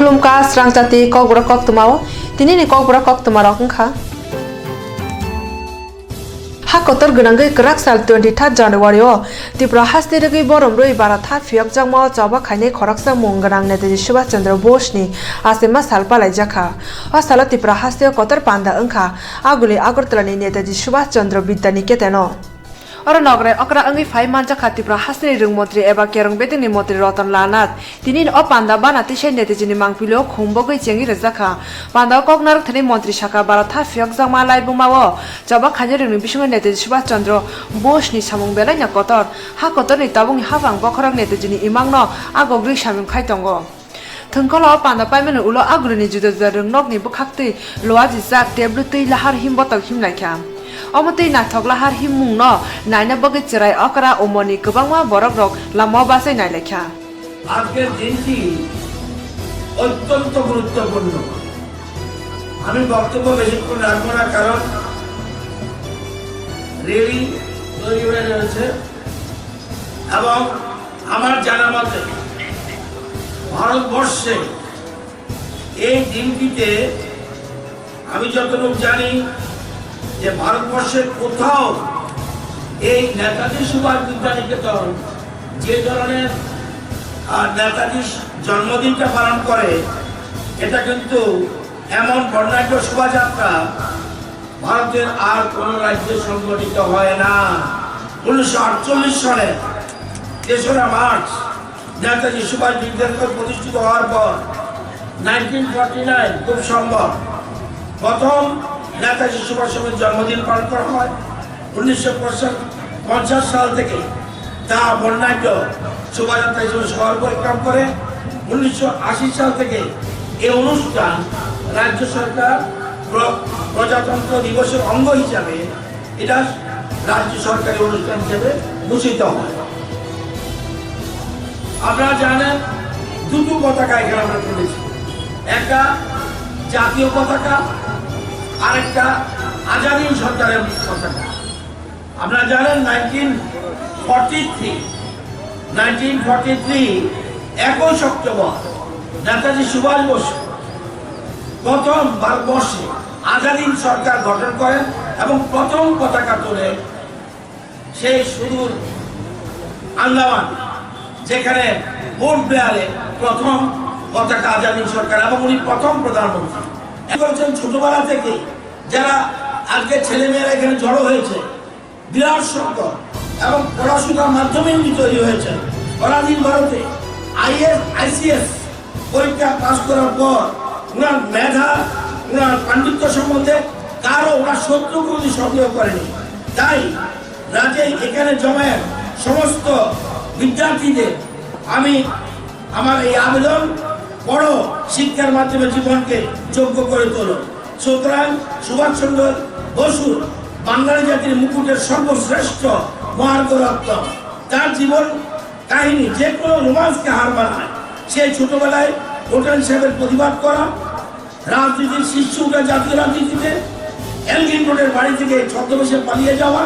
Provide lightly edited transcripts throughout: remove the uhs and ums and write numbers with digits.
Klumka Swrangchati Kokborok Koktwma Tinini Kokborok Koktwma Rokha Hakotor Gunangai Kraksal 23 January Tipra Hastirigi Borom Rui Baratha Fiok Jangmo Jaba Khaine Khoraksa Mungrang Netaji Subhash Chandra Bosni Asema Salpalai Jaka Asala Tipra Hastio Kotor Panda Angka Aguli Agortlani Netaji Subhash Chandra Vidyani Keteno Ora nogre okra angi 5 manja khatipra hasri rung motri eba kerong betini motri rotan lanat tinin o panda banati she netejini mangpilo khungbogoi chengi rezakha panda koknar thani mantri shaka baratha fiok jangma laibungmawo jaba khanye rungni bisungo neteji Subhash Chandra Bosni samung belai na kotor ha kotor ni tabung hafang bokhrok netejini imangno agogri samung khaitongo Tungkolo panda paimenu ulo agruni juda juda rungnokni bukhaktui loaji jak teblu tui lahar himbotok himnaikha Omotei nathokla har himungno naina bagi cherai okra omoni kubangma borok rok lama basai nailekha আজকের দিনটি অত্যন্ত গুরুত্বপূর্ণ আমি বক্তব্য বেশিক্ষণ রাখবো না কারণ রেলি তৈরি হয়ে রয়েছে এবং আমার জানা মতে ভারতবর্ষে এই দিনটিতে আমি যতটুকু জানি যে ভারতবর্ষের কোথাও এই নেতাজি সুভাষ বিদ্যানিকেতন যে ধরনের নেতাজির জন্মদিনটা পালন করে এটা কিন্তু এমন বর্ণাঢ্য শোভাযাত্রা ভারতের আর কোন রাজ্যে সংগঠিত হয় না 1948 সালে 3রা মার্চ নেতাজি সুভাষ বিদ্যানিকেতন প্রতিষ্ঠিত হওয়ার পর 1949 খুব সম্ভব প্রথম নেতাজি সুভাষের জন্মদিন পালন করা হয় 1950 সাল থেকে তা বর্ণাঢ্য শোভাযাত্রা হিসেবে শহর পরিক্রমা করে 1980 সাল থেকে এই অনুষ্ঠান রাজ্য সরকার প্রজাতন্ত্র দিবসের অঙ্গ হিসাবে এটা রাজ্য সরকারি অনুষ্ঠান হিসেবে ঘোষিত হয় আপনারা জানেন দুটো পতাকা এখানে আমরা তুলেছি একটা জাতীয় পতাকা আরেকটা আজাদী সরকারের পতাকা আপনারা জানেন 1943 21 অক্টোবর নেতাজি সুভাষ বসু প্রথম ভারতবর্ষে আজাদী সরকার গঠন করেন এবং প্রথম পতাকা তোলে সেই সুদূর আন্দামান যেখানে পোর্ট ব্লেয়ারে প্রথম পতাকা আজাদী সরকার এবং উনি প্রথম প্রধানমন্ত্রী ছোটবেলা থেকে যারা আজকে ছেলেমেয়েরা এখানে জড়ো হয়েছে বিরাট সংখ্যক এবং পড়াশোনার মাধ্যমে উনি তৈরি হয়েছেন পরাধীন ভারতে ICS পরীক্ষা পাস করার পর ওনার মেধা ওনার পাণ্ডিত্য সম্বন্ধে কারো ওনার শত্রু কোনো সন্দেহ করেনি তাই রাজে এখানে জমায়েত সমস্ত বিদ্যার্থীদের আমি আমার এই আবেদন বড় শিক্ষার মাধ্যমে জীবনকে যোগ্য করে তোলো সুতরাং সুভাষ চন্দ্র বসু বাঙালি জাতির মুকুটের সর্বশ্রেষ্ঠ মহারত্ন তার জীবন কাহিনী যে কোনো রোমান্সকে হার মানায় সেই ছোটবেলায় হোটেল সাহেবের প্রতিবাদ করা রাজনীতির শীর্ষ উঠে জাতীয় রাজনীতিতে এলগিন রোডের বাড়ি থেকে ছদ্মবেশে পালিয়ে যাওয়া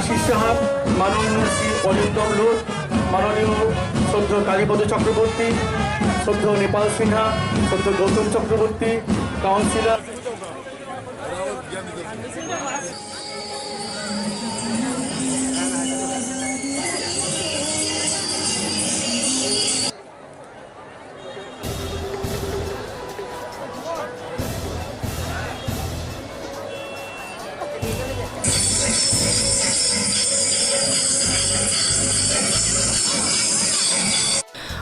আশিস সাহাব, মাননীয় শ্রী অনিল দমলু, মাননীয় শ্রদ্ধেয় কালীপদ চক্রবর্তী, শ্রদ্ধেয় নেপাল সিনহা, শ্রদ্ধেয় Gautam Chakraborty, councillor.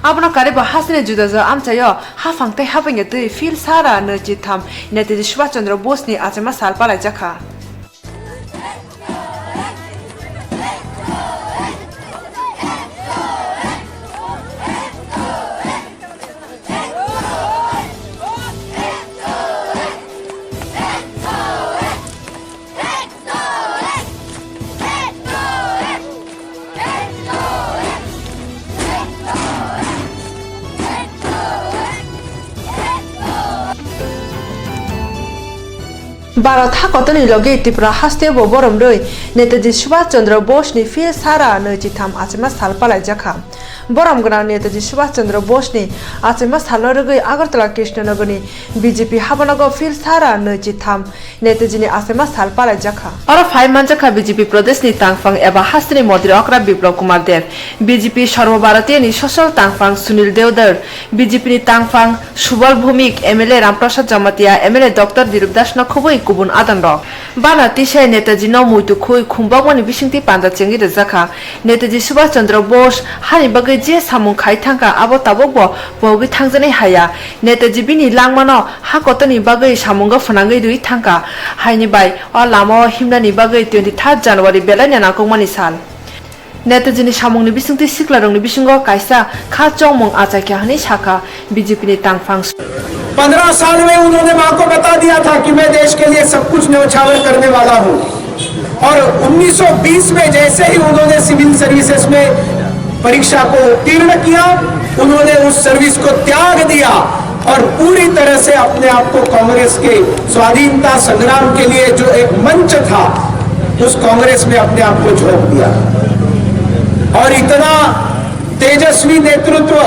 Abna kare ba hasne juda za amcha yo hafang te hapenge tu fil sara ne jitham nete Subhash Chandra Bose ni achema salpa lai jakha Barat hakotoni loge Tripura haste bo borom roi Netaji Subhash Chandra Bose ni fil sara ne jitham achema salpa lai jakha borom gna Netaji Subhash Chandra Bose ni achema salorogoi Agartala Krishnanagar ni BJP habanago fil sara ne jitham Netaji ni achema salpa lai jakha aro 5 manjakha BJP Pradesh ni tangfang eba hastini Mantri Okra Biplab Kumar Dev BJP Sarvobharatiya ni social tangfang Sunil Deodar BJP ni tangfang Subal Bhumik MLA Ramprasad Jamatia MLA Dr. Dilip Das na khoboi kubun adan rok bana tisai Netaji no muitu khoi khumbagwani bisingti panda chengi rejaka Netaji Subhash Chandra Bose hani bagai je samung khai thangka abo tabokbo bogi thangjani haya Netaji bini langmano hakotoni bagai samunga phanangai rui thangka haini bai o lama himnani bagai 23 January belani nakongmani sal Netaji ni samungni bisingti siklarongni bisingo kaisa kha chongmung achakya hani shaka BJP ni tangfang 15 साल में उन्होंने मां को बता दिया था कि मैं देश के लिए सब कुछ न्यौछावर करने वाला हूं और 1920 में जैसे ही उन्होंने सिविल सर्विसेज में परीक्षा को उत्तीर्ण किया उन्होंने उस सर्विस को त्याग दिया और पूरी तरह से अपने आप को कांग्रेस के स्वाधीनता संग्राम के लिए जो एक मंच था उस कांग्रेस में अपने आप को झोंक दिया और इतना तेजस्वी नेतृत्व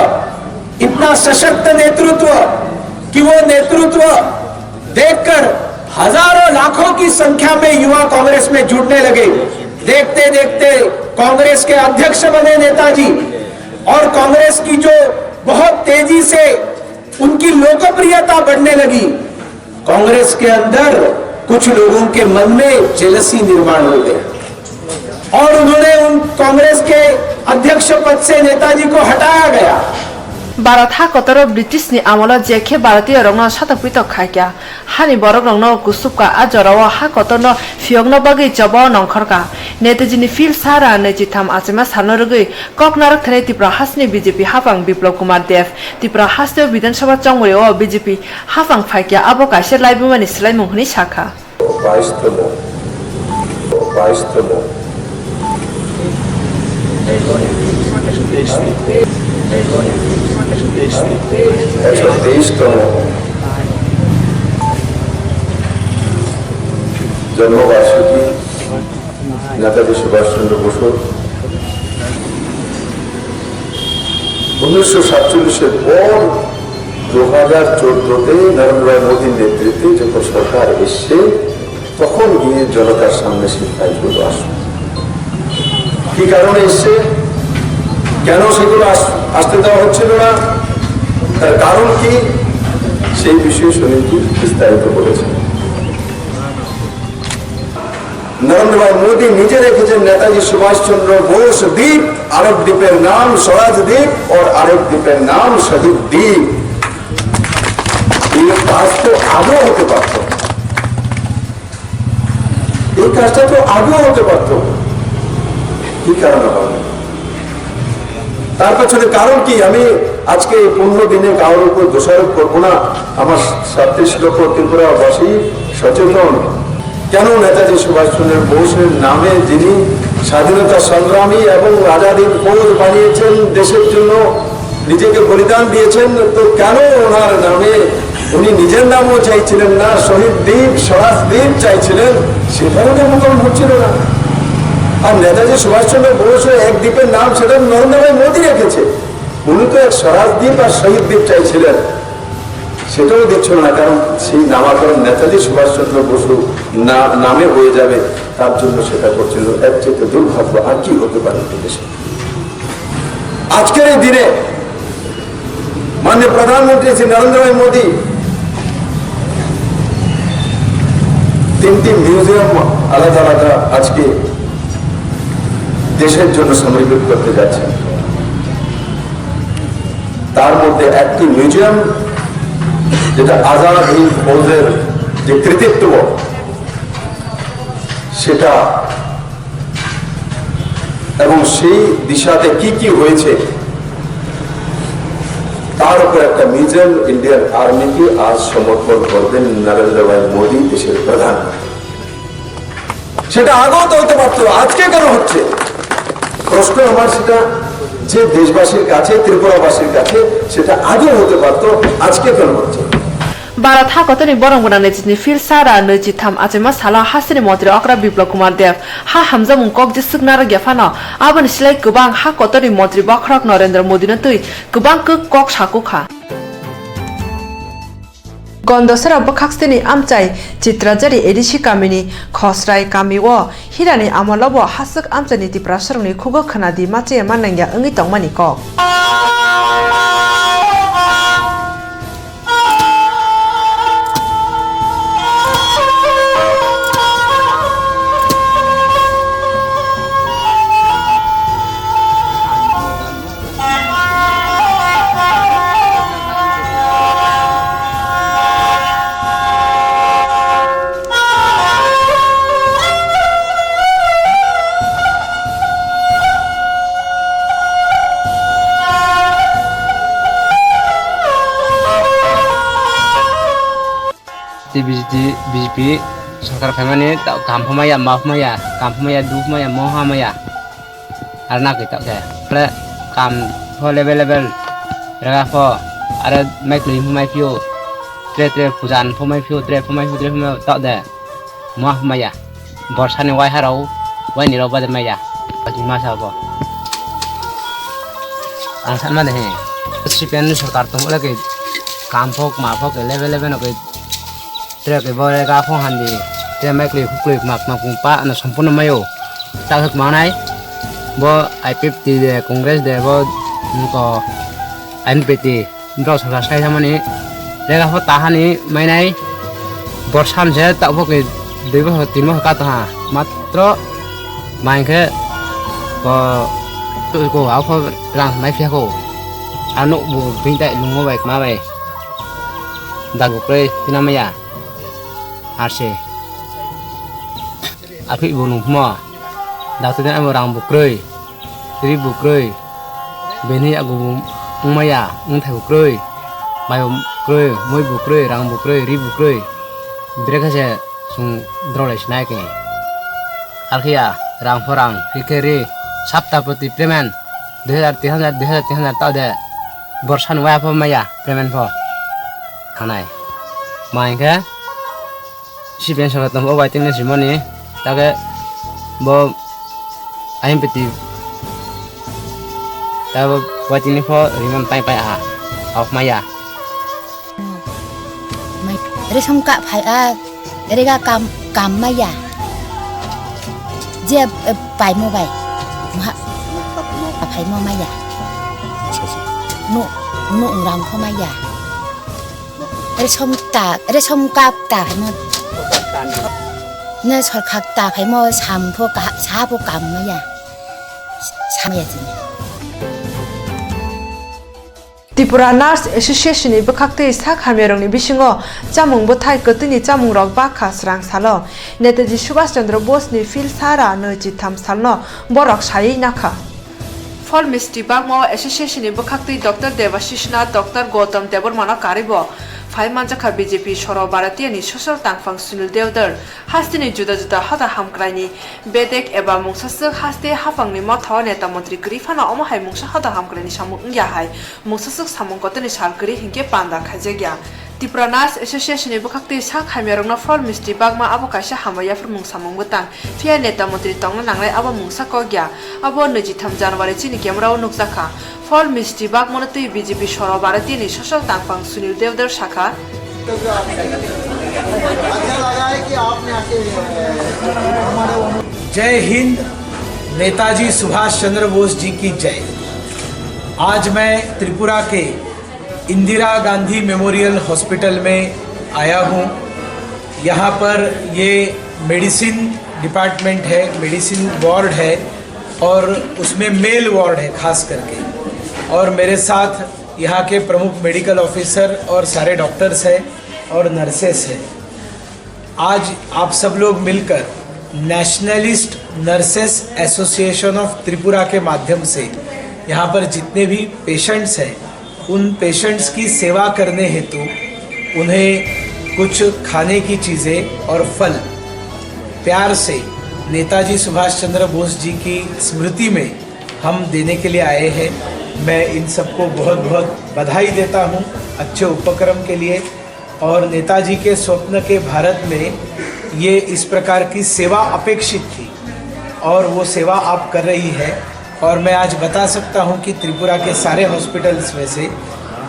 इतना सशक्त नेतृत्व कि वो नेतृत्व देखकर हजारों लाखों की संख्या में युवा कांग्रेस में जुड़ने लगे देखते देखते कांग्रेस के अध्यक्ष बने नेताजी और कांग्रेस की जो बहुत तेजी से उनकी लोकप्रियता बढ़ने लगी कांग्रेस के अंदर कुछ लोगों के मन में जेलसी निर्माण हो गया और उन्होंने उन कांग्रेस के अध्यक्ष पद से नेताजी को हटाया गया Barat hakotoro British ni amala jekhe Bharatiya rongno satapito khaikya hani borok rongno kusupka ajarawa hakotono fiogno bagi jabo nongkhorka Netaji ni fil sara ne jitham achema sanorogoi Koknarak thane Tripura hasni BJP hafang Biplab Kumar Dev Tripura haste Vidhan Sabha chongmore o BJP hafang phaikya abo kaise laibumani silaimung hini shakha 123তম জন্মবার্ষিকী নেতাজি সুভাষ চন্দ্র বসুর 1947-এর পর 2014-তে নরেন্দ্র মোদীর নেতৃত্বে যখন সরকার এসছে তখন গিয়ে জনতার সামনে সেই ফাইলগুলো আসবে কি কারণে এসছে কেন সেগুলো আসতে দেওয়া হচ্ছিল না তার কারণ কি সেই বিষয়ে সুনীলজি বিস্তারিত বলেছেন নরেন্দ্র মোদী নিজে রেখেছেন নেতাজি সুভাষ চন্দ্র বোস দ্বীপ আরেক দ্বীপের নাম স্বরাজ দ্বীপ और আরেক দ্বীপের নাম শহীদ দ্বীপ এই কাজ তো আগেও হতে পারত এই কাজটা তো আগেও হতে পারত কি কারণে হবে তার পেছনে কারণ কি আমি আজকে 15 দিনে কারোর উপর দোষারোপ করবো না আমার 37 লক্ষ ত্রিপুরাবাসী সচেতন কেন নেতাজি সুভাষ চন্দ্র বোসের নামে যিনি স্বাধীনতা সংগ্রামী এবং আজাদির ফৌজ বানিয়েছেন দেশের জন্য নিজেকে বলিদান দিয়েছেন তো কেন ওনার নামে উনি নিজের নামও চাইছিলেন না শহীদ দ্বীপ স্বরাজ দ্বীপ চাইছিলেন সেটাও নামকরণ হচ্ছিল না আর নেতাজি সুভাষ চন্দ্র বোস এক দ্বীপের নাম সেটা নরেন্দ্র মোদী রেখেছে উনি তো এক স্বরাজদ্বীপ আর শহীদ দ্বীপ চাইছিলেন, সেটাও দেখছিল না, কারণ সেই নামাকরণ নেতাজি সুভাষচন্দ্র বসু নামে হয়ে যাবে, তার জন্য সেটা করছিল। এর চেয়ে দুর্ভাগ্য আর কি হতে পারে দেশে। আজকের এই দিনে মাননীয় প্রধানমন্ত্রী শ্রী নরেন্দ্র ভাই মোদী 3টি মিউজিয়াম আলাদা আলাদা আজকে দেশের জন্য সমর্পিত করতে যাচ্ছেন। তার মধ্যে একটি মিউজিয়াম যেটা আজাদ হিন্দ ফৌজের যে কৃতিত্ব সেটা এবং সেই দিশাতে কি কি হয়েছে তার উপর একটা মিউজিয়াম ইন্ডিয়ান আর্মিকে আজ সমর্পণ করবেন নরেন্দ্র ভাই মোদী, দেশের প্রধানমন্ত্রী। সেটা আগেও তো হতে পারতো, আজকে কেন হচ্ছে? প্রশ্ন আমার সেটা যে দেশবাসীর কাছে, ত্রিপুরাবাসীর কাছে, সেটা আগেও হতে পারতো, আজকে কেন হচ্ছে? Barat ha kotoni borong gona nejini fil sara neji tham achema sala hasini motri okra biplop kumar dev ha hamza mung kok je signara gefano abon silai gobang ha kotoni motri bakhrak Narendra Modi na tui gobang kok sakukha Gondosera bakhaksini amchai chitrajari edishi kamini khosrai kamiwo hirani amalobo hasuk amchani ti prasarungni khugo khanadi mache manangya angi tongmani kok BJP सरकार फैमाने काम फमाया माफ माया काम फमाया दुख माया मोहा माया Aarna kita ke ple kam fo level raga fo ara maikli fomai pio tre pujan fomai pio tre fomai ta de moha maya borsani wai harau wai ni roba de maya bagi masa bo ang san ma de he sipen सरकार तो lagi काम फok ma fok level no ke tre ke bore ga phong handi tre maikli khukli mak pa na sampurna mayo ta hak manai bo IPP de congress de bo ko NPT bro sarkar sai samani rega ho tahani mainai borsan je ta bo ke debo timo ka ta matro main ke ko áo phơ rang mai phia ko anu bu pin tai lungo bai ma bai dagu pre tinamaya arse api bonu mo datu dan orang bukroi tri bukroi beni agu umaya thai bukroi mai bukroi moi bukroi rang bukroi ri bukroi breka se sung drole snai ke arkhia rang forang fikeri saptapati preman 2000 ta de borsan wa pha maya preman pho khanai mai ke si ben sangat tambah waiting ni simoni take bo aim peti ta waiting ni pho rimam pai a of maya mai re songka phai a re ga kam maya je pai mo bai ma phai mo maya no rang kho maya re songka ta phai mo 내 설각다 배모 삼포가 사포가 뭐야 삼야지 Tripura Nurse Association ni bakakte sak hamerong ni bisingo chamung bothai kotini chamung rok bakha srang salo Netaji Subhash Chandra Bose ni fil sara neji tham salno borok sai nakha Fall Misty Bagmo Association ni bakakte Dr. Devashishna Dr. Gautam Debormana karibo Faimanja BJP Shoro Bharatiya ni social tangfang Sunil Devdar hastini juda hada hamkraini bedek eba mungsasuk haste hafang ni motho neta mantri grifana omahai mungsa hada hamkraini samung yahai mungsasuk samung kotani salgri hingke panda khajegya Tripura Nurse Association bukakti sak hamirongna Fall Mystery bagma abo kaisa hamaya mung samung butang Fia neta mantri tongna nanglai abo mungsa kogya abo 23 January chini kemrao nukjaka Fall Mystery bagmona tui BJP soro baratini social tangpang Sunil Devdar shakha जय हिंद नेताजी सुभाष चंद्र बोस जी की जय। आज मैं त्रिपुरा के Indira Gandhi memorial hospital में आया हूँ। यहाँ पर ये मेडिसिन डिपार्टमेंट है, मेडिसिन वार्ड है और उसमें मेल वार्ड है खास करके, और मेरे साथ यहाँ के प्रमुख मेडिकल ऑफिसर और सारे डॉक्टर्स हैं और नर्सेस हैं। आज आप सब लोग मिलकर nationalist nurses association of Tripura के माध्यम से यहाँ पर जितने भी पेशेंट्स हैं उन पेशेंट्स की सेवा करने हेतु उन्हें कुछ खाने की चीज़ें और फल प्यार से नेताजी सुभाष चंद्र बोस जी की स्मृति में हम देने के लिए आए हैं। मैं इन सबको बहुत बहुत बधाई देता हूँ अच्छे उपक्रम के लिए, और नेताजी के स्वप्न के भारत में ये इस प्रकार की सेवा अपेक्षित थी और वो सेवा आप कर रही है। और मैं आज बता सकता हूँ कि त्रिपुरा के सारे हॉस्पिटल्स में से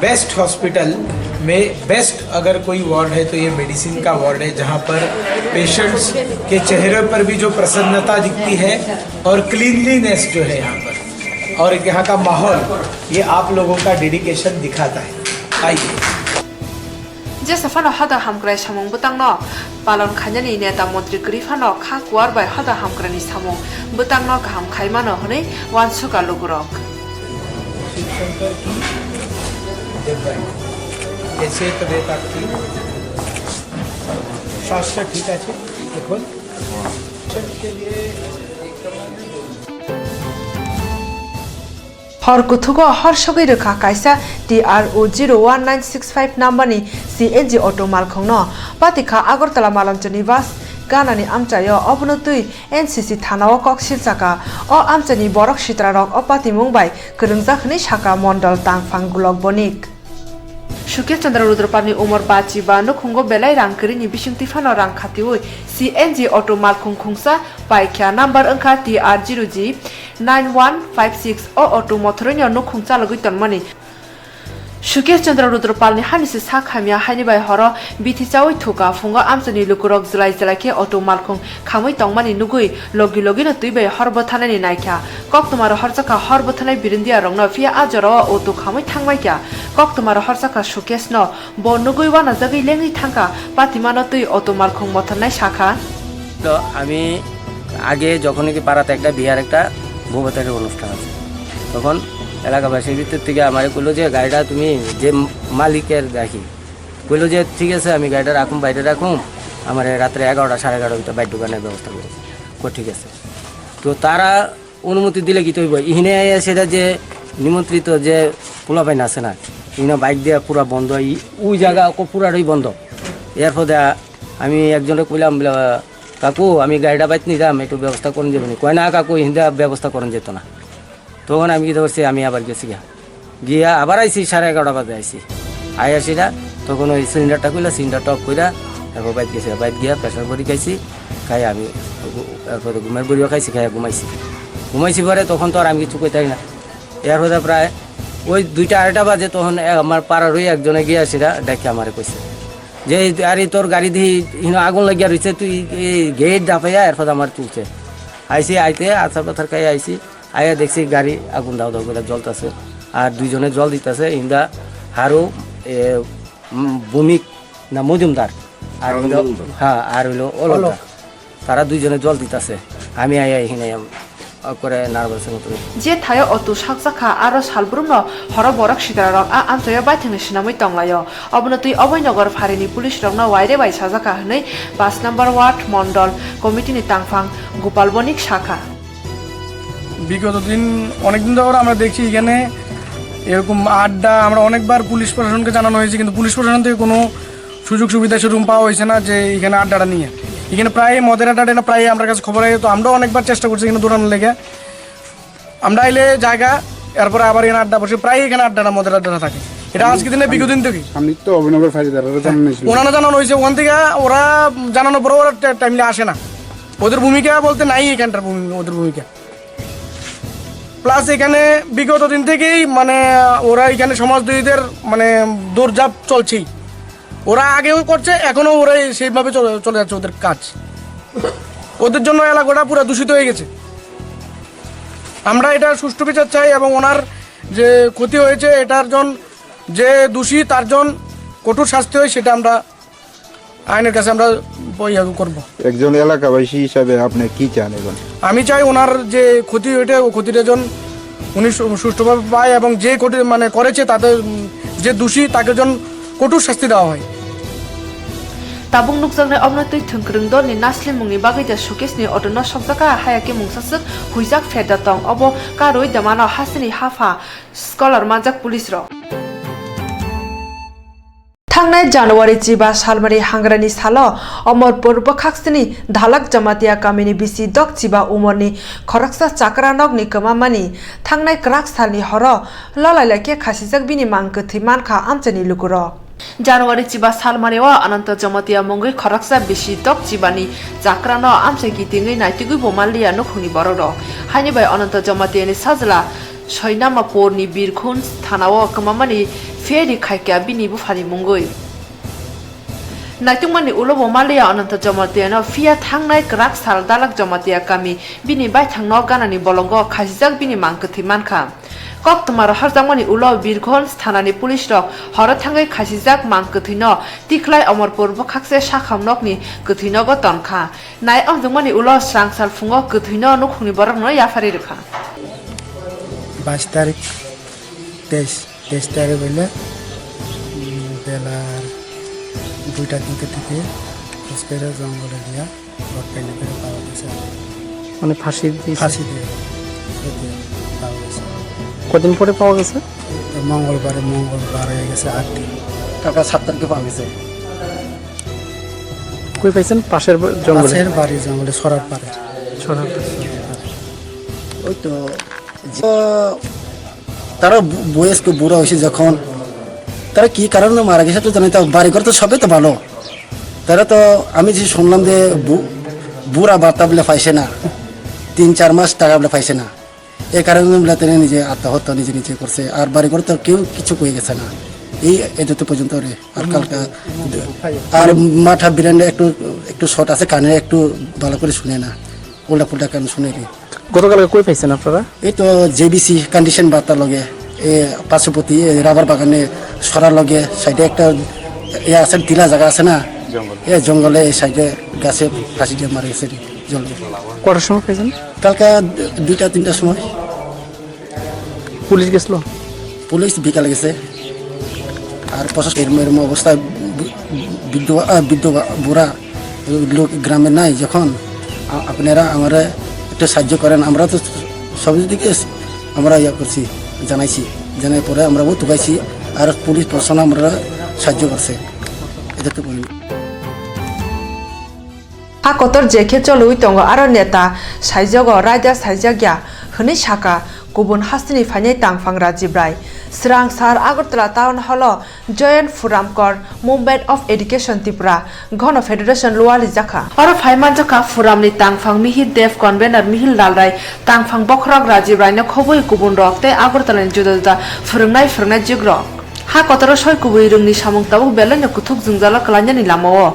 बेस्ट हॉस्पिटल में बेस्ट अगर कोई वार्ड है तो ये मेडिसिन का वार्ड है, जहाँ पर पेशेंट्स के चेहरे पर भी जो प्रसन्नता दिखती है और क्लीनलीनेस जो है यहाँ पर और यहाँ का माहौल, ये आप लोगों का डेडिकेशन दिखाता है। आइए जे सफानो हदा हमग्राय samung butangno palon khanyani neta mantri grifano kha kuar bai hada hamgrani samung butangno kaham khaimano hone wansuka lugurok ऐसे तो देता की स्वास्थ्य ठीक है देखो के लिए Hor kuthugo hor sogoi rekha kaisa TRO 01965 number ni CNG auto malkhongno patikha Agartala malamchani bus ganani amchayo obnotui NCC thanao koksil chaka o amchani borok sitrarok opati mungbai krungjakhni shaka mondal tangphang gulok bonik Shukir Chandra Rudrapani Umar Bachi ba nukhungo belai rangkri ni bisingti phano rang khatiui CNG auto malkhung khungsa paikya number angkha TR0G 9156 o auto motornya nukhung chalagui tonmani Shukir Chandra Rudrapal ni hanisi sakhamya hani bai horo bithi chawi thuka funga amchani lukurok julai jalake auto malkhung khamui tongmani nugui logi logi na tuibai horbothana ni naikha Koktwma ro horchaka horbothana birindia rongno fia ajaro auto khamui thangmai kya Koktwma ro horchaka shukes no bo nugui wana jagi lengi thangka patimano tui auto malkhung mothannai shakha তো আমি আগে যখন কি পাড়াতে একটা বিয়ার একটা ভূবতারের অনুষ্ঠান আছে তখন এলাকাবাসীর ভিতর থেকে আমারে কইলো যে গাড়িটা তুমি যে মালিকের রাখি কইলো যে ঠিক আছে আমি গাড়িটা রাখুম বাইরে রাখুম আমার রাত্রে 11টা 11:30 ভিতরে বাইরে ঢোকানোর ব্যবস্থা করেছি ঠিক আছে তো তারা অনুমতি দিলে কি তৈব ইহিনে সেটা যে নিমন্ত্রিত যে পোলাপাইন আছে না ইহিনে বাইক দিয়ে পুরা বন্ধ ওই জায়গা পুরাটাই বন্ধ এরপরে আমি একজনে কইলাম কাকু আমি গাড়িটা বাইতে নিলাম একটু ব্যবস্থা করেন যাবেনি কয় না কাকু হিন্দা ব্যবস্থা করেন যেত না তখন আমি কি করছি আমি আবার গেছি গিয়া আবার আইসি 11:30 বাজে আইসি আসিরা তখন ওই সিলিন্ডারটা কইলা সিলিন্ডারটা অফ কইরা তারপর বাইক গেছি বাইক গিয়া প্রেশার বড়ি খাইছি খাই আমি এরপরে ঘুমের বড়িও খাইছি খাই ঘুমাইছি পরে তখন তো আর আমি কিছু কইতাই না এরপরে প্রায় ওই 2টা 2:30 বাজে তখন আমার পাড়ারই একজনে গিয়া আসিরা ডেকে আমারে কইছে যে আরে তোর গাড়ি দিয়ে আগুন লাগিয়া রয়েছে তুই গেট দাপাইয়া এরপর আমার তুলছে আইসি আইতে আচার পাথার খাই আইসি আইয়া দেখছি গাড়ি আগুন দাও দাও করে জ্বলতেছে আর দুইজনে জল দিতেছে ইন্দা হারু ভূমিক না মজুমদার আর হ্যাঁ আর হইলো অলক তারা দুইজনে জল দিতেছে আমি আইয়া এখানে করে নার্ভাস মতো যে থায় অটো সাকজাখা আরো সালব্রুমনো হর বরক সিদারক আ আমচয় বাইথিংনি সিনামই তংলায় অবনতুই অভয়নগর ফারিনি পুলিশ রংনা ওয়াইরে বাই সাজাখা হनै 5 নম্বর ওয়ার্ড মন্ডল কমিটিনি তাংফাং গোপাল বণিক শাখা বিগত দিন অনেকদিন ধরে আমরা দেখছি এখানে এরকম আড্ডা আমরা অনেকবার পুলিশ প্রশাসনকে জানানো হয়েছে কিন্তু পুলিশ প্রশাসন থেকে কোনো সুযোগ সুবিধা সেরকম পাওয়া হয়েছে না যে এখানে আড্ডাটা নিয়ে এখানে প্রায় মদের আড্ডাটা প্রায় আমার কাছে খবর আছে তো আমরাও অনেকবার চেষ্টা করছি এখানে দৌড়ানোর লেগে আমরা আইলে জায়গা এরপরে আবার এখানে আড্ডা বসে প্রায় এখানে আড্ডাটা মদের আড্ডাটা থাকে এটা আজকে দিনে বিগত দিন থেকে আমি তো অভিনগর ফাঁসিদার ওনারা জানানো হয়েছে ওখান থেকে ওরা জানানোর পরে ওরা টাইমলি আসে না। ওদের ভূমিকা বলতে নাই এখানটার ওদের ভূমিকা। প্লাস এখানে বিগত দিন থেকেই মানে ওরা এখানে সমাজদ্রোহীদের মানে দৌড়ঝাঁপ চলছেই। ওরা আগেও করছে, এখনো ওরা সেইভাবে চলে যাচ্ছে ওদের কাজ। ওদের জন্য এলাকাটা পুরো দূষিত হয়ে গেছে। আমরা এটা সুষ্ঠু বিচার চাই এবং ওনার যে ক্ষতি হয়েছে এটার জন্য যে দোষী তার জন্য কঠোর শাস্তি হয়, সেটা আমরা আইনের কাছে আমরা করব। একজন এলাকাবাসী হিসাবে আপনি কি চান এখন? আমি চাই ওনার যে ক্ষতি ওইটা ও ক্ষতিটার জন্য উনি সুষ্ঠুভাবে পায় এবং যে ক্ষতি মানে করেছে তাদের যে দোষী তাকে জন্য কঠোর শাস্তি দেওয়া হয়। tabung nukjaknai omna tui thungkrung don ni naslim mungni bagai da showcase ni odno shokjaka hayake mungsasuk huijak feda tong obo karoi damano hasini hafa scholar manjak police ro थांनाय जानुवारि 5 सालमारि हांग्रानि सालो अमरपुर बखाक्सनि धालक जमातिया गामिनि बिसि दक चिबा उमरनि खरकसा चाक्रानगनि कमामानि थांनाय क्राक सालनि हर ललायलाके खासिजक बिनि मांगथि मानखा आमचनि लुगुरो जानुवारि 5 सालमारि व अनंत जमातिया मंगै खरकसा बिसि दक चिबानि चाक्रानो आमचे गितिङै नाइतिगु बोमालिया नखुनि बररो हानि बाय अनंत जमातियानि साजला सैनामापुरनि बिरखुन थानाव कमामानि फेरि खायका बिनि बुफानि मुंगै नाइतुंमानि उलबो मालिया अनंत जमातियानो फिया थांनाय क्राक साल दालक जमातिया गामि बिनि बाय थांनो गानानि बलंग खासिजाक बिनि मांगथि मानखा Koktwma harjangmani ulo birkhon thanani police rok horo thangai khasijak mangkthino tiklai Omorpur bokakse sakhamnokni kthino go tonkha nai amjungmani ulo Swrangchati fungo kthino nukhungni borokno yafari rekha 22 তারিখ 23 তারিখ হইলে বেলা 2টা 3টা থেকে হসপিটাল জঙ্গলে দিয়া বটকাইলে করে পাওয়া গেছে মানে ফাঁসি দিয়ে পাওয়া গেছে। কদিন পরে পাওয়া গেছে? মঙ্গলবার হয়ে গেছে 8 দিন। টাকা 7 তারিখে পাওয়া গেছে। কই পাইছেন? পাশের জঙ্গলে, পাশের বাড়ি জঙ্গলে সরার পারে। ওই তো তারা বয়স্ক বুড়া হয়েছে যখন, তারা কি কারণে মারা গেছে তো জানি, তো বাড়িঘর তো সবে তো ভালো, তারা তো আমি যে শুনলাম যে বুড়া বার্তা বলে পাইছে না, 3-4 মাস টাকা বলে পাইছে না, এই কারণে বলে তিনি নিজে আত্মহত্যা নিজে করছে। আর বাড়িঘর তো কেউ কিছু কয়ে গেছে না এই এতে পর্যন্ত রে। আর কালকা আর মাথা বিরান্ডে একটু শর্ট আছে, কানে একটু ভালো করে শুনে না, উল্টা পুল্টা কান শুনে রে। গতকালকে কই পাইছেন আপনারা? এই তো জেবিসি কন্ডিশন বার্তা লগে পার্শ্ববর্তী রাবার বাগানে সরার লগে সাইডে একটা আছে টিলা জায়গা আছে না, জঙ্গলে এই সাইডে গাছে ফাঁসি দিয়ে মারা গেছে জল। কটার সময় পাইছেন? কালকা 2টা-3টার সময়। পুলিশ গেছিল? পুলিশ বিকালে গেছে। আর এরম অবস্থায় বৃদ্ধ বুড়া লোক গ্রামে নাই, যখন আপনারা আমরা একটু সাহায্য করেন, আমরা তো সব দিকে আমরা করছি, জানাই পরে আমরা তুকাইছি আর পুলিশ প্রশাসন আমরা সাহায্য করছে এদেরকে বলি। Hakotor jeke cholui tongo aro neta saijogo raida saijagya hini saka kubun hasini phane tangphang rajibrai Swrangchati Agartala Town Hall Joint Furamkor Movement of Education Tripura Ghono Federation Luali Jaka aro phaiman jaka furamni tangphang mihil dev convener mihil lalrai tangphang bokhrok rajibrai no khoboi kubun rokte Agartala ni juda phurungnai jigrok ha kotoro soi kubui rungni samung tabuk belano kuthuk jungjala kalanyani lamao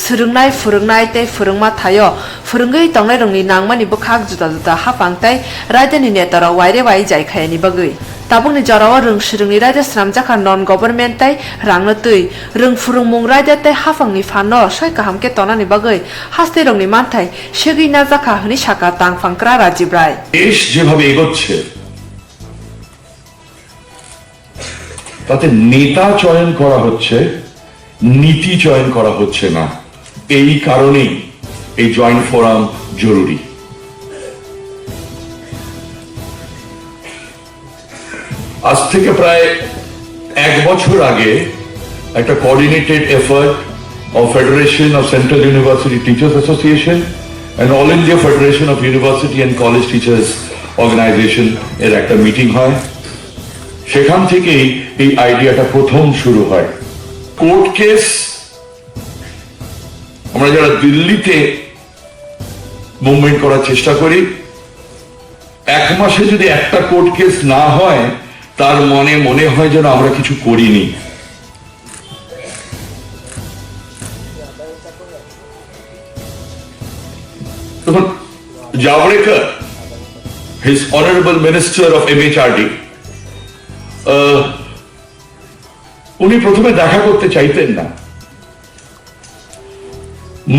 surungnai furungnai tei furungma thayo furungei tongnai rungni nangmani bukhak juda hapangtai raidani netara waire wai jai khayani bagui tabungni jarawa rung surungni raida sramjaka non government tai rangno tui rung furungmung raida tei hafangni phano soi kahamke tonani bagui haste rungni manthai shegi na jaka hni saka tangphangkra rajibrai দেশ যেভাবে এগোচ্ছে তাতে নেতা চয়ন করা হচ্ছে, নীতি চয়ন করা হচ্ছে না। এই কারণেই এই জয়েন্ট ফোরাম জরুরি। আজ থেকে প্রায় 1 বছর আগে একটা coordinated effort of federation of central university teachers association and all India federation of university and college teachers organisation এর একটা মিটিং হয়। সেখান থেকেই এই আইডিয়াটা প্রথম শুরু হয়। কোর্ট কেস আমরা যারা দিল্লিতে মুভমেন্ট করার চেষ্টা করি, 1 মাসে যদি একটা কোর্ট কেস না হয় তার মনে হয় যেন আমরা কিছু করিনি। তখন Javadekar, his honorable minister of MHRD, উনি প্রথমে দেখা করতে চাইতেন না।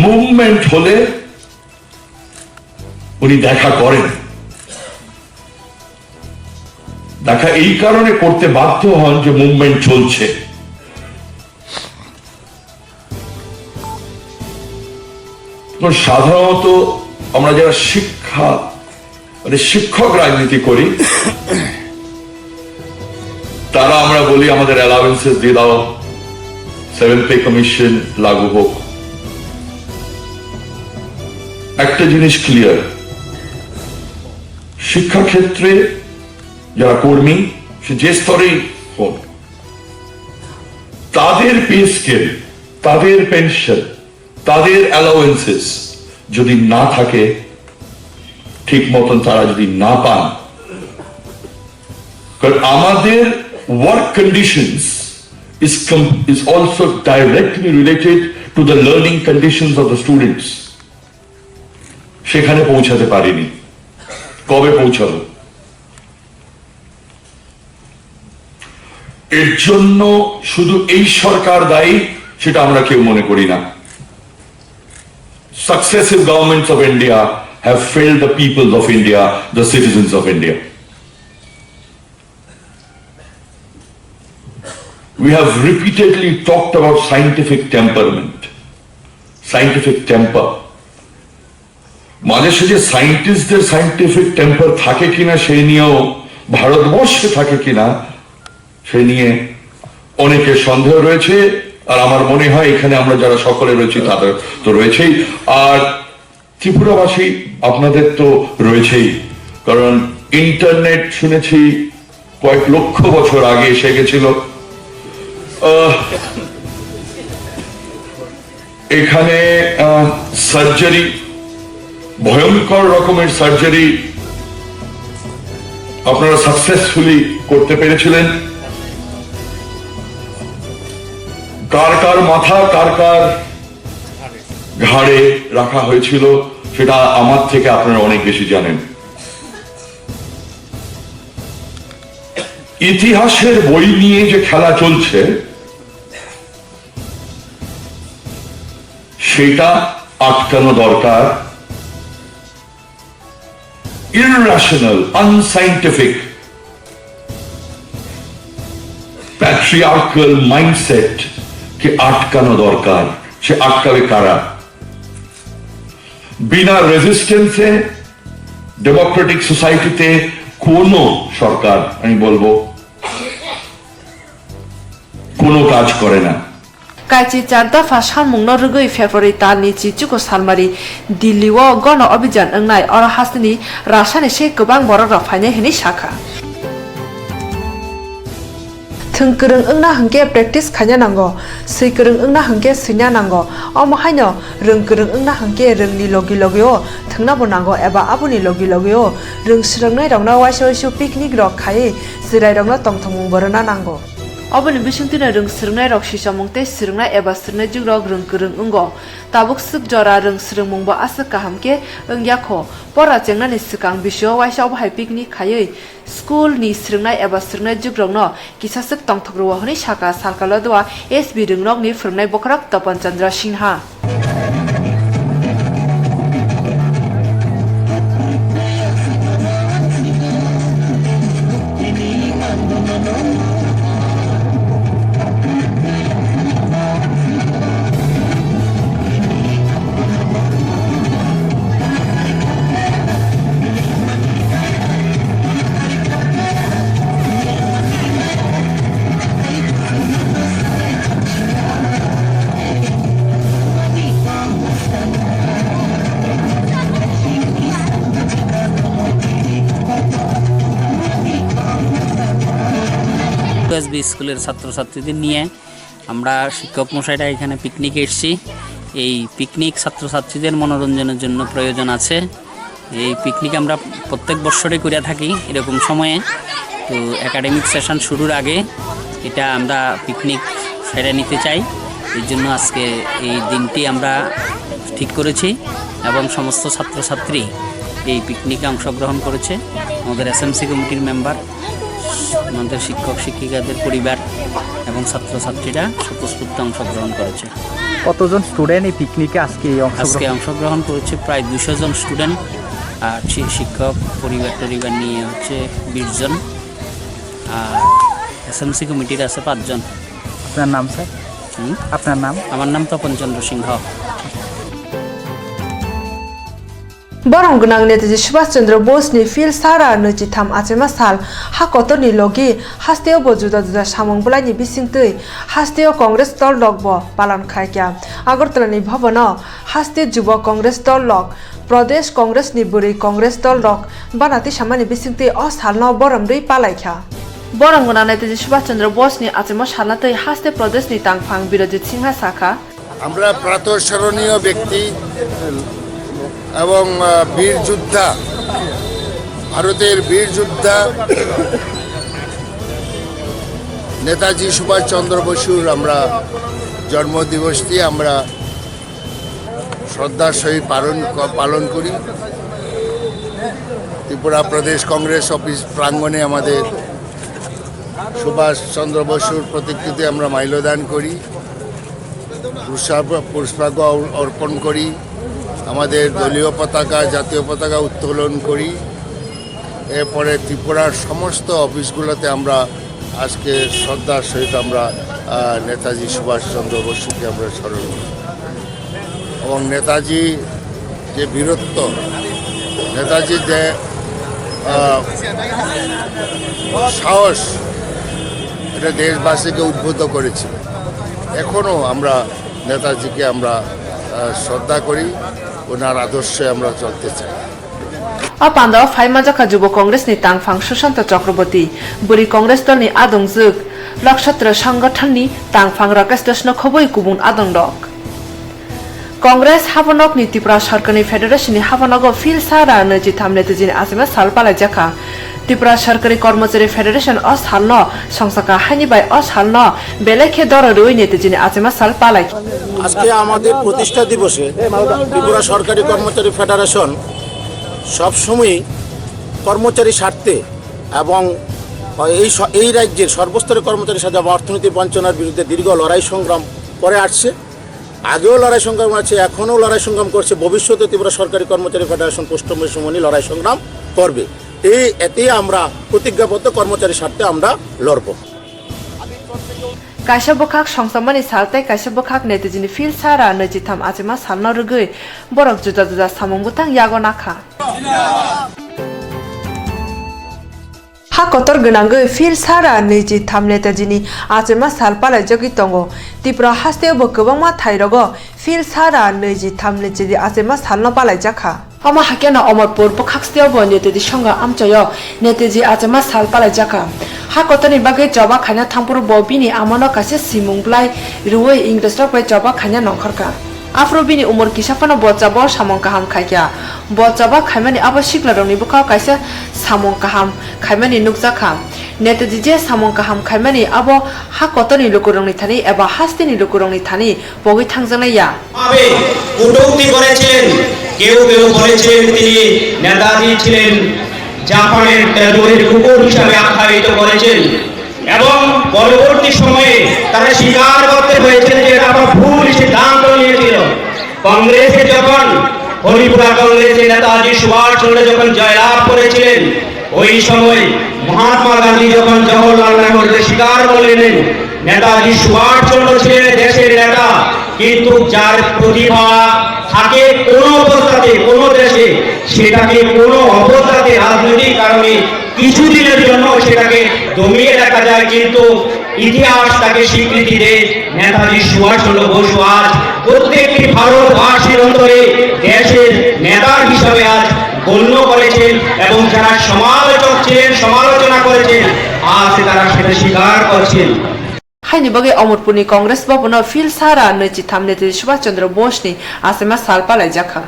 মুভমেন্ট হলে উনি দেখা করেন। দেখা এই কারণে করতে বাধ্য হন যে মুভমেন্ট চলছে। সাধারণত আমরা যারা শিক্ষক রাজনীতি করি তারা আমরা বলি আমাদের অ্যালাউন্সেস দিয়ে দাও, 7th পে কমিশন লাগু হোক। একটা জিনিস ক্লিয়ার, শিক্ষাক্ষেত্রে যারা কর্মী সে যে স্তরেই হোক, তাদের পে স্কেল, তাদের পেনশন, তাদের অ্যালাউন্সেস যদি না থাকে, ঠিক মতন তারা যদি না পান, কারণ আমাদের work conditions is also directly related to the learning conditions of the students. সেখানে পৌঁছাতে পারিনি, কবে পৌঁছাবো? এর জন্য শুধু এই সরকার দায়ী সেটা আমরা কেউ মনে করি না। Successive governments of India have failed the people of India, the citizens of India. We have repeatedly talked about scientific temperament, scientific temper. মাঝে সাঝে সায়েন্টিস্টদের সায়েন্টিফিক টেম্পার থাকে কিনা সেই নিয়েও, ভারতবর্ষে থাকে কিনা সেই নিয়ে অনেকের সন্দেহ রয়েছে। আর আমার মনে হয় এখানে আমরা যারা সকলে রয়েছি তাদের তো রয়েছেই, আর ত্রিপুরাবাসী আপনাদের তো রয়েছেই। কারণ ইন্টারনেট শুনেছি কয়েক লক্ষ বছর আগে এসে গেছিল। এখানে সার্জারি, ভয়ঙ্কর রকমের সার্জারি আপনারা সাকসেসফুলি করতে পেরেছিলেন। কার কার মাথা কার কার ঘাড়ে রাখা হয়েছিল সেটা আমার থেকে আপনারা অনেক বেশি জানেন। ইতিহাসের বই নিয়ে যে খেলা চলছে সেটা আটকানো দরকার। irrational, unscientific, patriarchal mindset কে আটকানো দরকার। সে আটকাবে কারা? বিনা রেজিস্ট্যান্সে ডেমোক্রেটিক সোসাইটিতে কোন সরকার, আমি বলবো, কোনো কাজ করে না। কাইচি চারটা ফাশান মুংনো রুগৈ ফেব্রুয়ারি তালনি চিচুকো সালমারি দিল্লিও গণ অভিযান ওংনাই অর হাসনি রাসানি সে গোबां বড় রফাইনে হেনি শাখা थोंगोरों ओंना हंके प्रेक्टिस खायनो नांगौ सैगोरों ओंना हंके सैना नांगौ अमहायनो रोंगोरों ओंना हंके रोंनि लगे लगेओ थोंनाबो नांगौ एबा आबुनि लगे लगेओ रोंस्रोंनाय रंना वाइसो वाइसो पिकनिक रक खायै जिराय रंना तंथंमुं बरना नांगौ अबनि बिसुंतिनो रोंस्रोंनाय रक सिसामुंते सिरोंनाय एबा सिरनाय जुग्रक रोंगोरों ओंगौ ताबुक सुक जरा रोंस्रोंमुंबो आसो काहामके ओंयाखो परा जेंनानि सिगां बिसो वाइसो बाहाय पिकनिक खायै स्कूल नि सिरोंनाय एबा सिरनाय जुग्रकनो किसासक तंथग्रवा हनि साका सालकालो दवा एसबी रोंनकनि फोरोंनाय बखरक तपन चंद्र सिन्हा এসবি স্কুলের ছাত্রছাত্রীদের নিয়ে আমরা শিক্ষক মশাইরা এখানে পিকনিকে এসেছি। এই পিকনিক ছাত্রছাত্রীদের মনোরঞ্জনের জন্য প্রয়োজন আছে। এই পিকনিক আমরা প্রত্যেক বছরই করে থাকি এরকম সময়ে। তো একাডেমিক সেশন শুরুর আগে এটা আমরা পিকনিক সেরে নিতে চাই। এই জন্য আজকে এই দিনটি আমরা ঠিক করেছি এবং সমস্ত ছাত্রছাত্রী এই পিকনিকে অংশগ্রহণ করেছে। আমাদের এসএমসি কমিটির মেম্বার, আমাদের শিক্ষক শিক্ষিকাদের পরিবার এবং ছাত্রছাত্রীরা স্বতঃস্ফূর্ত অংশগ্রহণ করেছে। কতজন স্টুডেন্ট এই পিকনিকে আজকে অংশগ্রহণ করেছে? প্রায় 200 জন স্টুডেন্ট, আর শিক্ষক পরিবার নিয়ে হচ্ছে 20 জন, আর এসএমসি কমিটির আছে 5 জন। আপনার নাম স্যার? আপনার নাম? আমার নাম তপন চন্দ্র সিংহ। Borong gunang Netaji Subhash Chandra Bose ni fil sara nöji tham achema sal ha kotor ni logi hasteo bo juda juda samong bulai ni bisingtui hasteo Congress dol lok bo palan khaikya Agartala ni bhavano haste Jubo Congress dol lok Pradesh Congress ni buri Congress dol lok banati samani bisingtui o salno borom rei palaikya Borong gunang Netaji Subhash Chandra Bose ni achema salnatui haste Pradesh ni tangphang Birojit Singha Sakha আমরা প্রাতঃস্মরণীয় ব্যক্তি এবং বীর যোদ্ধা, ভারতের বীর যোদ্ধা নেতাজি সুভাষ চন্দ্র বসুর আমরা জন্মদিবসটি আমরা শ্রদ্ধার সহিত পালন করি। ত্রিপুরা প্রদেশ কংগ্রেস অফিস প্রাঙ্গণে আমাদের সুভাষ চন্দ্র বসুর প্রতিকৃতি আমরা মাল্যদান করি, পুষ্পার্ঘ্য অর্পণ করি, আমাদের দলীয় পতাকা জাতীয় পতাকা উত্তোলন করি। এরপরে ত্রিপুরার সমস্ত অফিসগুলোতে আমরা আজকে শ্রদ্ধার সহিত আমরা নেতাজি সুভাষচন্দ্র বসুকে আমরা স্মরণ করি এবং নেতাজি যে বীরত্ব, নেতাজি যে সাহস, এটা দেশবাসীকে উদ্বুদ্ধ করেছিল। এখনও আমরা নেতাজিকে আমরা শ্রদ্ধা করি, ওনার আদর্শে আমরা চলতে চাই। Apanda Faimajaka Jubo Congress ni tangphang Sushanta Chakraborty Buri Congress dol ni adong juk Lokshatra Sangathan ni tangphang Rakesh Dashno khoboi kubun adong dok Congress Havanok ni Tripura Sarkar ni Federation ni Havanogo fil sara nöji tham Netaji ni asema sal palai jaka Tripura Sarkari Kormachari Federation o salno songsaka haini bai o salno belekhe dor roi Netaji ni asema sal palai আজকে আমাদের প্রতিষ্ঠা দিবসে ত্রিপুরা সরকারি কর্মচারী federation সবসময় কর্মচারী স্বার্থে এবং এই রাজ্যের সর্বস্তরের কর্মচারীর সাথে অর্থনৈতিক বঞ্চনার বিরুদ্ধে দীর্ঘ লড়াই সংগ্রাম করে আসছে। আগেও লড়াই সংগ্রাম আছে, এখনও লড়াই সংগ্রাম করছে, ভবিষ্যতে ত্রিপুরা সরকারি কর্মচারী ফেডারেশন পশ্চিমবঙ্গ সমনি লড়াই সংগ্রাম করবে। এতে আমরা প্রতিজ্ঞাবদ্ধ কর্মচারী স্বার্থে আমরা লড়ব। Kaisa bokak songsamani saltai kaisa bokak Netaji ni fil sara nöji tham achema salno rugui borok juda juda samong butang yago nakha ha kotor gunangui fil sara nöji tham Netaji ni achema sal palai jogi tongo Tripura hasteo bo kwbangma thairogo fil sara nöji tham Netaji achema salno palai jakha Ama hakena Omorpur bokhaksteo bo Netaji songa amchayo Netaji achema sal palai jaka ha kotoni bagai joba khanya thangpur bo bini amano kaise simung blai ruoi English rok bai joba khanya nongkhorka afro bini umur kisapano bo jaba samong kaham khaikya bo jaba khaimani abo sikla rongni bukha kaise samong kaham khaimani nukjakha Netaji je samong kaham khaimani abo ha kotoni lokurongni thani eba hastini lokurongni thani bogui thangjanai ya আবে কটূক্তি করেছিলেন, কেউ কেউ বলেছেন তিনি নেতাজি ছিলেন জাপানের তেজুরির কুকুর হিসাবে আখ্যায়িত করেছেন এবং পরবর্তী সময়ে তারা স্বীকার করতে হয়েছে যে এটা ভুল সিদ্ধান্ত নিয়েছিল। কংগ্রেসে যখন হরিপুরা কংগ্রেসের নেতাজি সুভাষ চন্দ্র যখন জয়লাভ করেছিলেন, ওই সময় মহাত্মা গান্ধী যখন জওহরলাল নেহরুকে স্বীকার করলেন নেতাজি সুভাষ চন্দ্র ছিলেন দেশের নেতা, কিন্তু যার প্রতিভা থাকে কোনো অবস্থাতে কোনো দেশে সেটাকে কোনো অবস্থাতে রাজনৈতিক কারণে কিছুদিনের জন্য সেটাকে দমিয়ে রাখা যায়, কিন্তু ইতিহাস তাকে স্বীকৃতি দেয়। নেতাজি সুভাষচন্দ্র বসু আজ প্রত্যেকটি ভারতবাসীর অন্তরে দেশের নেতা হিসাবে আজ গণ্য করেছেন এবং যারা সমালোচক ছিলেন সমালোচনা করেছেন আজ তারা সেটা স্বীকার করছেন हाइनि बगे अमरपुरनि कांग्रेस भवन फिल सारा नैथि थाम नेताजी सुभाष चंद्र बोसनि आसेमा सालपालाय जाखा